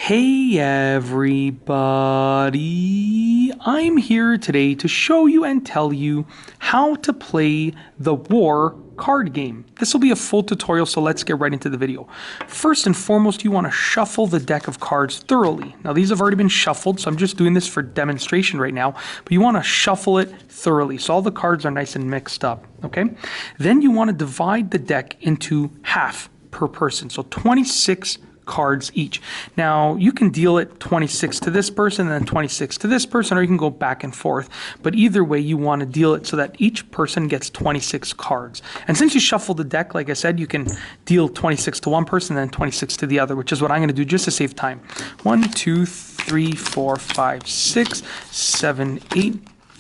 Hey everybody, I'm here today to show you and tell you how to play the War card game. This will be a full tutorial, so let's get right into the video. First and foremost, you want to shuffle the deck of cards thoroughly. Now these have already been shuffled, so I'm just doing this for demonstration right now, but you want to shuffle it thoroughly so all the cards are nice and mixed up, okay? Then you want to divide the deck into half per person, so 26 cards each. Now you can deal it 26 to this person and then 26 to this person, or you can go back and forth, but either way you want to deal it so that each person gets 26 cards. And since you shuffle the deck, like I said, you can deal 26 to one person and then 26 to the other, which is what I'm going to do just to save time. 1 2 3 4 5 6 7 8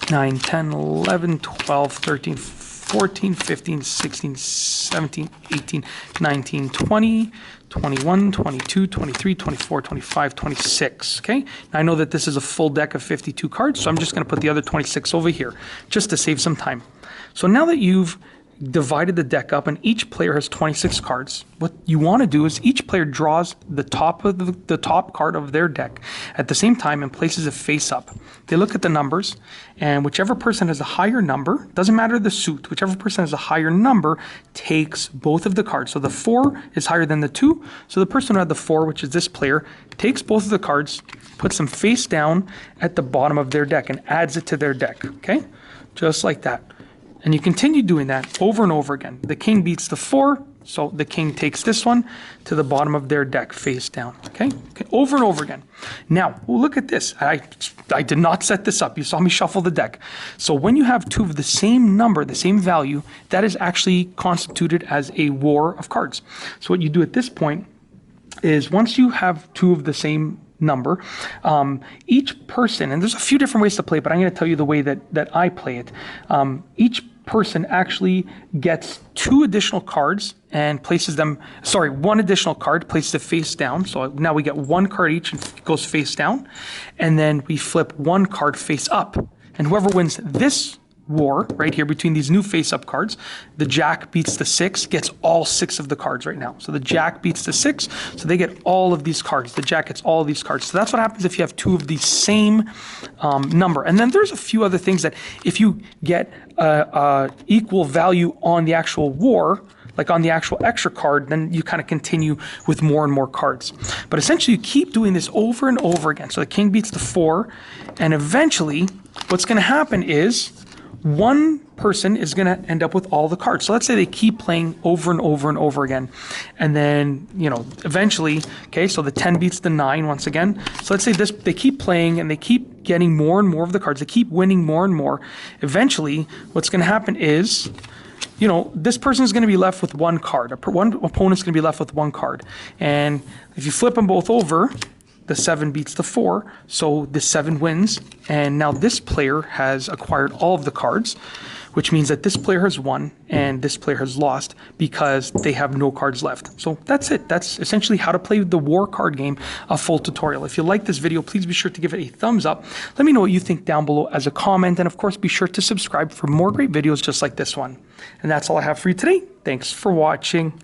9 10 11 12 13 14 15 16 17 18 19 20 21, 22, 23, 24, 25, 26, okay? Now I know that this is a full deck of 52 cards, so I'm just going to put the other 26 over here, just to save some time. So now that you've divided the deck up and each player has 26 cards, what you want to do is each player draws the top of the top card of their deck at the same time and places it face up. They look at the numbers, and whichever person has a higher number, doesn't matter the suit, whichever person has a higher number takes both of the cards. So the 4 is higher than the 2, so the person who had the 4, which is this player, takes both of the cards, puts them face down at the bottom of their deck and adds it to their deck, okay? Just like that. And you continue doing that over and over again. The king beats the 4, so the king takes this one to the bottom of their deck face down, okay? Over and over again. Now, look at this. I did not set this up. You saw me shuffle the deck. So when you have two of the same number, the same value, that is actually constituted as a war of cards. So what you do at this point is once you have two of the same number, each person, and there's a few different ways to play, but I'm going to tell you the way that I play it. Each person actually gets 2 additional cards and places them, sorry, 1 additional card, places it face down. So now we get 1 card each and it goes face down. And then we flip 1 card face up. And whoever wins this war right here between these new face-up cards, the jack beats the 6, gets all 6 of the cards right now. So the jack beats the 6, so they get all of these cards. The jack gets all of these cards. So that's what happens if you have 2 of the same number. And then there's a few other things that if you get equal value on the actual war, like on the actual extra card, then you kind of continue with more and more cards. But essentially you keep doing this over and over again. So the king beats the 4, and eventually what's going to happen is one person is going to end up with all the cards. So let's say they keep playing over and over and over again. And then, you know, eventually, okay, so the 10 beats the 9 once again. So let's say this, they keep playing and they keep getting more and more of the cards. They keep winning more and more. Eventually, what's going to happen is, you know, this person is going to be left with 1 card. One opponent is going to be left with 1 card. And if you flip them both over, the 7 beats the 4, so the 7 wins, and now this player has acquired all of the cards, which means that this player has won and this player has lost because they have no cards left. So that's it. That's essentially how to play the war card game, a full tutorial. If you like this video, please be sure to give it a thumbs up. Let me know what you think down below as a comment, and of course be sure to subscribe for more great videos just like this one. And that's all I have for you today. Thanks for watching.